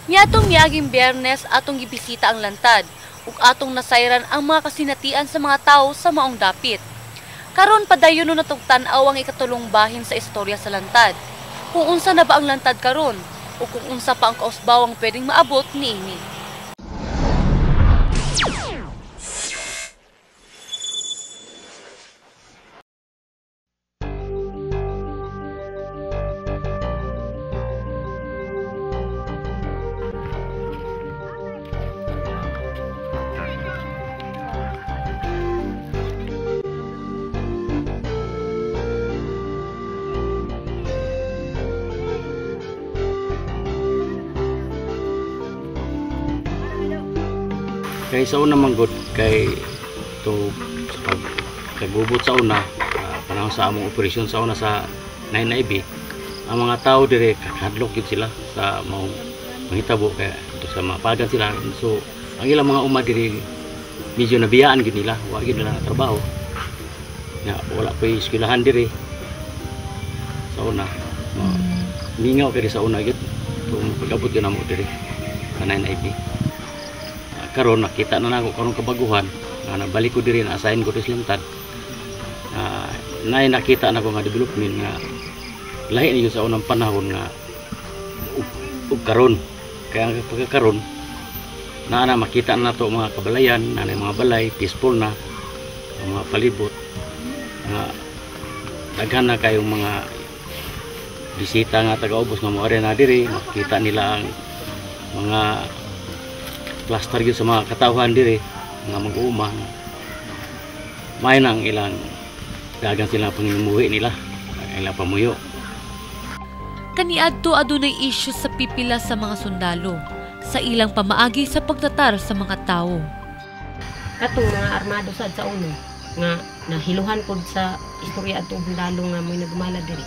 Niadtong miaging Biyernes atong gibisita ang lantad ug atong nasayran ang mga kasinatian sa mga tawo sa maong dapit. Karon padayon no natong tan-aw ang ikatulong bahin sa istorya sa lantad. Kung unsa na ba ang lantad karon o kung unsa pa ang kausbawang pwedeng maabot niini. Kay sa una manggod kay to kagubot sa una panahon sa among operasyon sa una sa 9IB ang mga tao dire kakadlok gyud sila sa mao mahitabo kay sa mapagan sila, so ang ilang mga uma dire medyo nabiyaan gyud nila, wa gyud nila trabaho na wala pa eskwelahan dire sa una. Mingaw kay sa una gyud kung pag-abot gyud namo dire sa 9IB. Karon nakita na nako karon kabaguhan nga nabalik ko diri na assign ko sa lantad. Nay nakita nako nga development nga lahi niyo sa unang panahon nga ug karon kaya ang pagkakaron na makita na to mga kabalayan na mga balay peaceful na ang mga palibot nga daghan na kayong mga bisita nga taga-ubos nga mo na diri, makita nila ang mga plaster gyud sa mga katawhan diri nga mag-uuma may nang ilang dagan sila pangimuhi nila ilang pamuyo. Kaniadto adunay issue sa pipila sa mga sundalo sa ilang pamaagi sa pagtatar sa mga tawo. Katong mga armado sad sa uno nga nahiluhan pod sa istorya atong sundalo nga moy nagumala diri.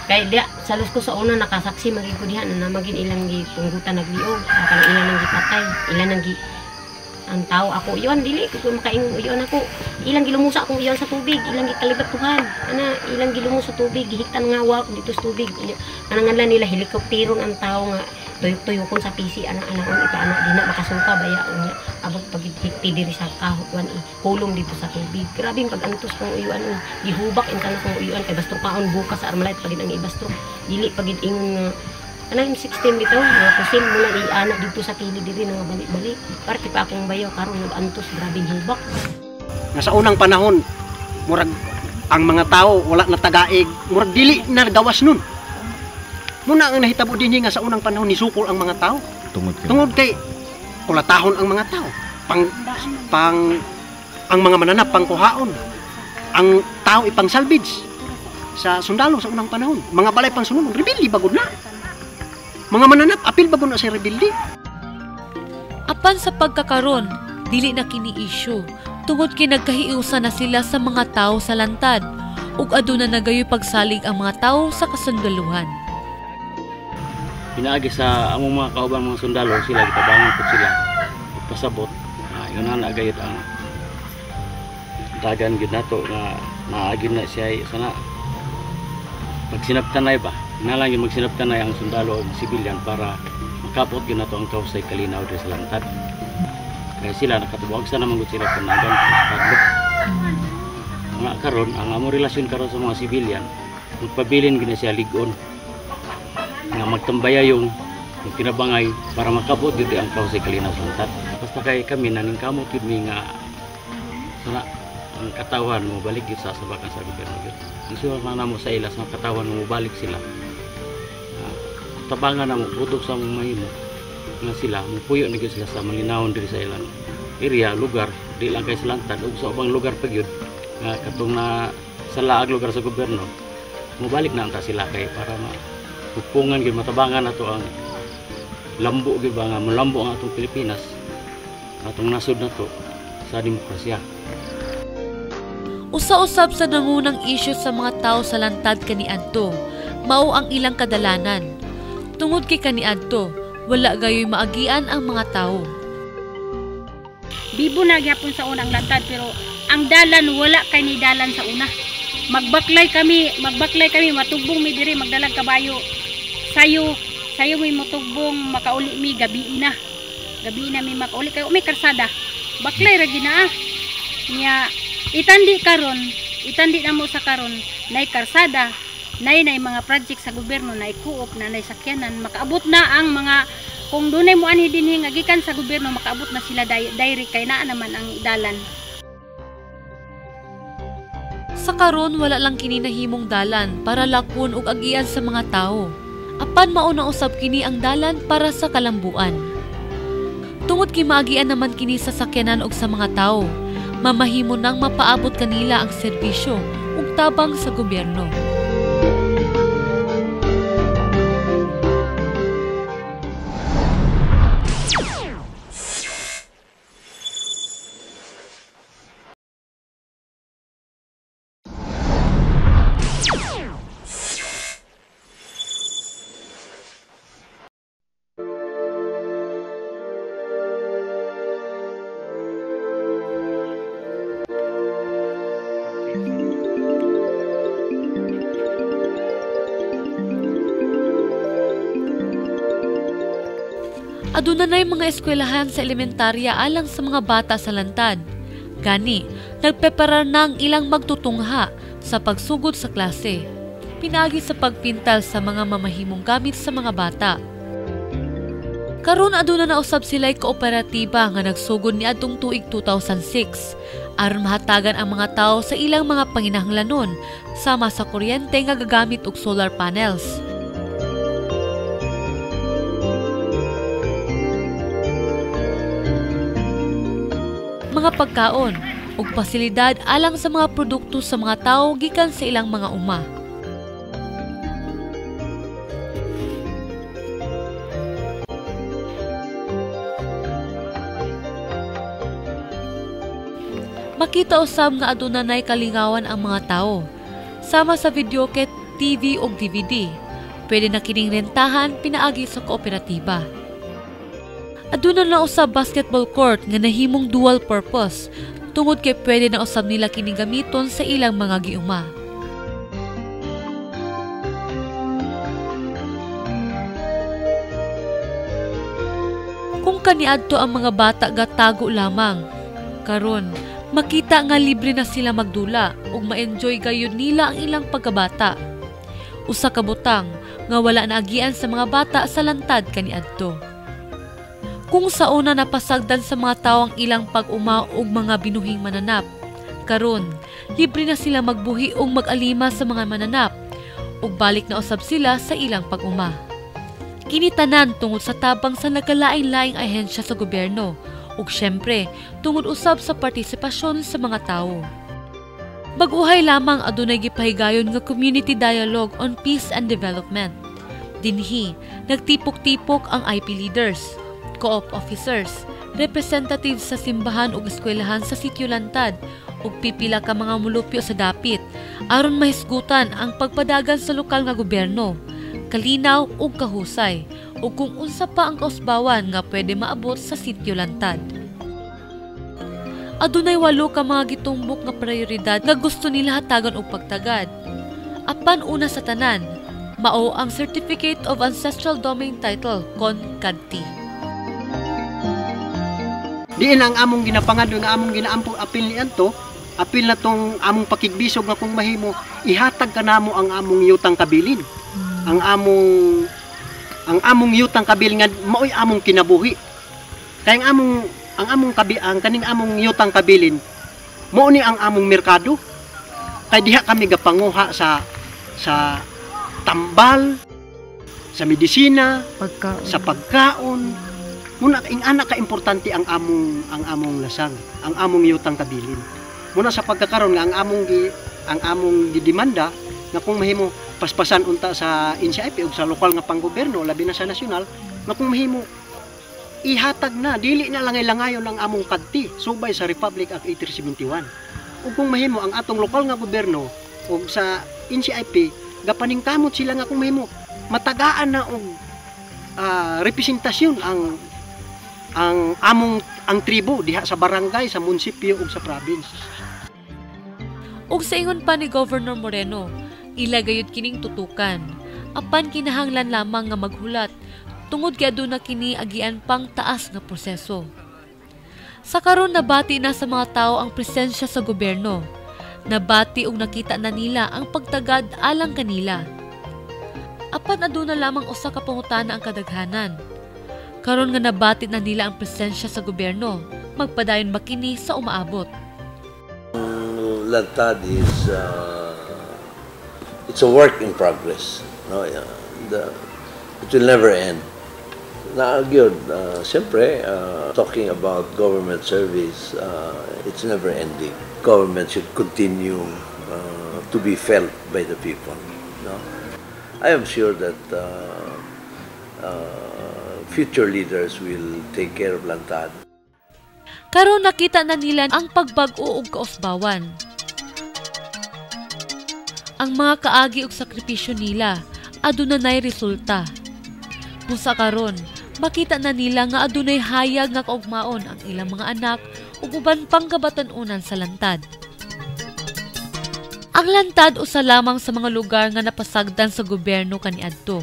Kay dia salos ko sa una nakasaksi maging ko diha na magin ilang gipunggutan nagliog, kanang ilan nang gipatay, ilan nang ang tao ako iyon dili ko makaingon iyon ako. Ilang gilumusa akong iyon sa tubig, ilang gikalibat tuhan. Ana ilang gilumus sa tubig, gihiktan nga wa dito sa tubig. Ananganlan nila helikopterong ang tao nga tuyok-tuyokon sa PC ana-anaon ita ana dina makasuka baya unya abot pagihikti diri sa kahukwan hulong dito sa tubig. Grabe pag-antos kong uyuan gihubak in kana kong uyuan kay bastong kaon bukas sa armalite pagid ang ibastro dili pagid ingon nga anay 16 bitaw nga kusin mo na iana dito sa kilid diri nga balik-balik parte pa akong bayaw karon nag-antos grabing hubak. Nga sa unang panahon murag ang mga tao wala na tagaig murag dili na gawas nun. Muna ang nahitabo din nga sa unang panahon ni sukol ang mga tao. Tungod kay kulatahon ang mga tao. Ang mga mananap pangkuhaon. Ang tao ipang salvage sa sundalo sa unang panahon. Mga balay pang sunod, rebelde bagod na. Mga mananap apil bagod na sa rebelde. Apan sa pagkakaron, dili na kini issue. Tungod kay nagkahiusa na sila sa mga tao sa lantad ug aduna nagayoy pagsalig ang mga tao sa kasundaluhan. Pinaagi sa among mga kauban mga sundalo sila gitabangon pud sila pasabot yun na gayud ang dagan gid nato nga naagin na siya sana magsinabtanay ba nalang yung magsinabtanay ang sundalo ug sibilyan para makapot gid nato ang kausay kalinaw diri sa lantad kaya sila nakatubuag sa naman gud sila panagan padlok nga karon ang among relasyon karon sa mga sibilyan magpabilin gid na siya ligon nga magtambaya yung kinabangay para makabot dito ang kausay kalinaw sa lantad. Basta kay kami naning kamot yun nga sana ang katawan mo balik yun sa sabakan sa gobyerno yun. Isuwa na mo sa ilas ng katawan mo balik sila. Tabangan na mo, butok sa mga mahimo nga sila, mupuyo na sila sa malinawon diri sa ilang area, lugar, di lang kay sa lantad, o sa ubang lugar pa yun nga katong na sa laag lugar sa gobyerno, mubalik na ang sila kay para pupungan gid matabangan nato ang lambo gid ba nga malambo ang atong Pilipinas atong nasod nato sa demokrasya. Usa-usab sa nangunang issue sa mga tao sa lantad kaniadto mao ang ilang kadalanan. Tungod kay kaniadto wala gayoy maagian ang mga tao. Bibo na gyapon sa unang lantad pero ang dalan wala kay ni dalan sa una. Magbaklay kami, matugbong mi diri magdalag kabayo. Sayo sayo may motugbong makauli mi gabi na mi makauli kayo may karsada baklay ra gina niya itandi na mo sa karon nay karsada nay mga project sa gobyerno nay kuop na nay sakyanan makaabot na ang mga kung dunay mo ani dinhi nga gikan sa gobyerno makaabot na sila direct kay naa naman ang dalan. Sa karon wala lang kini nahimong dalan para lakon ug agian sa mga tawo. Apan mao na usab kini ang dalan para sa kalambuan. Tungod kay maagian naman kini sa sakyanan ug sa mga tawo, mamahimo nang mapaabot kanila ang serbisyo ug tabang sa gobyerno. Aduna na'y mga eskwelahan sa elementarya alang sa mga bata sa lantad. Gani, nagpreparar na ang ilang magtutungha sa pagsugod sa klase. Pinagi sa pagpintal sa mga mamahimong gamit sa mga bata. Karon aduna na usab sila'y kooperatiba nga nagsugod ni adtong tuig 2006 aron mahatagan ang mga tao sa ilang mga panginahanglanon sama sa kuryente nga gagamit og solar panels. Mga pagkaon ug pasilidad alang sa mga produkto sa mga tawo gikan sa ilang mga uma. Makita usab nga aduna nay kalingawan ang mga tawo. Sama sa videoket, TV ug DVD, pwede na kining rentahan pinaagi sa kooperatiba. Aduna na usab basketball court nga nahimong dual purpose tungod kay pwede na usab nila kining gamiton sa ilang mga giuma. Kung kaniadto ang mga bata gatago lamang, karon makita nga libre na sila magdula ug ma-enjoy gayud nila ang ilang pagkabata. Usa ka butang nga wala na agian sa mga bata sa lantad kaniadto. Kung sa una napasagdan sa mga tao ang ilang pag-uma ug mga binuhing mananap, karon libre na sila magbuhi ug mag-alima sa mga mananap ug balik na usab sila sa ilang pag-uma. Kini tanan tungod sa tabang sa nagkalain-laing ahensya sa gobyerno ug syempre tungod usab sa partisipasyon sa mga tawo. Baguhay lamang adunay gipahigayon nga community dialogue on peace and development. Dinhi nagtipok-tipok ang IP leaders, co-op officers, representatives sa simbahan ug eskwelahan sa sitio lantad ug pipila ka mga mulupyo sa dapit aron mahisgutan ang pagpadagan sa lokal nga gobyerno, kalinaw ug kahusay ug kung unsa pa ang kausbawan nga pwede maabot sa sitio lantad. Adunay 8 ka mga gitumbok nga prioridad nga gusto nila hatagan og pagtagad. Apan una sa tanan, mao ang Certificate of Ancestral Domain Title kon CADT. Diin ang among ginapangado nga among ginaampo apil ni anto, apil na tong among pakigbisog nga kung mahimo ihatag kanamo ang among yutang kabilin. Ang among yutang kabilin nga maoy among kinabuhi. Kay ang kaning among yutang kabilin mao ni ang among merkado. Kay diha kami gapanguha sa tambal, sa medisina, sa pagkaon. Muna ing anak ka importante ang among lasang, ang among yutang kabilin. Muna sa pagkakaron nga ang among gidemanda nga kung mahimo paspasan unta sa NCIP ug sa lokal nga panggobyerno labi na sa nasyonal nga kung mahimo ihatag na dili na langay-langayon ang among kadti subay sa Republic Act 8371. Ug kung mahimo ang atong lokal nga gobyerno ug sa NCIP gapaningkamot sila nga kung mahimo matagaan na og representasyon ang tribo diha sa barangay, sa munisipyo ug sa province. Ug sa ingon pa ni Governor Moreno, ilagayod kining tutukan. apan kinahanglan lamang nga maghulat tungod kay aduna kini agian pang taas nga proseso. Sa karon nabati na sa mga tao ang presensya sa gobyerno. Nabati ug nakita na nila ang pagtagad alang kanila. Apan aduna lamang usa ka pangutana ang kadaghanan. Karon nga nabati na nila ang presensya sa gobyerno, magpadayon ba kini sa umaabot? Lantad is it's a work in progress. No, it will never end. Nagyod, siyempre, talking about government service, it's never ending. Government should continue to be felt by the people. No? I am sure that future leaders will take care of Lantad. Karon nakita na nila ang pagbag-o ug kausbawan. Ang mga kaagi ug sakripisyo nila aduna nay resulta. Busa karon makita na nila nga adunay hayag nga kaugmaon ang ilang mga anak ug uban pang kabatan-unan sa Lantad. Ang Lantad usa lamang sa mga lugar nga napasagdan sa gobyerno kaniadto.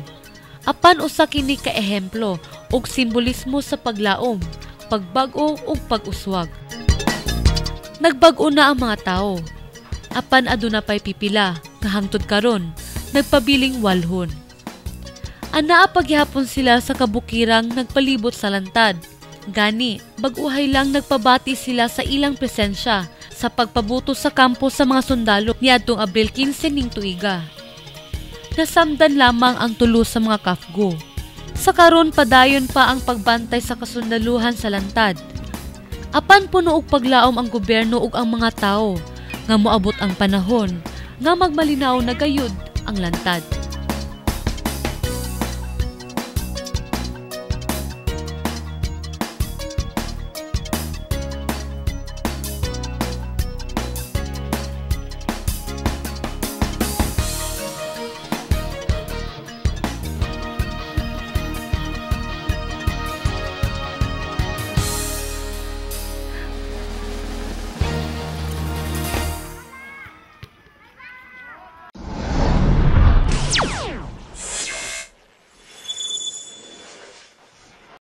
Apan usa kini ka ehemplo ug simbolismo sa paglaom, pagbag-o ug pag-uswag. Nagbag-o na ang mga tao. Apan aduna pay pipila nga hangtod karon nagpabiling walhon. Anaa paghihapon sila sa kabukirang nagpalibot sa Lantad. Gani, bag-uhay lang nagpabati sila sa ilang presensya sa pagpabuto sa kampo sa mga sundalo niadtong Abril 15 ning tuiga. Nasamdan lamang ang tulo sa mga kafgo. Sa karon padayon pa ang pagbantay sa kasundaluhan sa Lantad. Apan puno og paglaom ang gobyerno ug ang mga tao nga moabot ang panahon nga magmalinaw na gayud ang Lantad.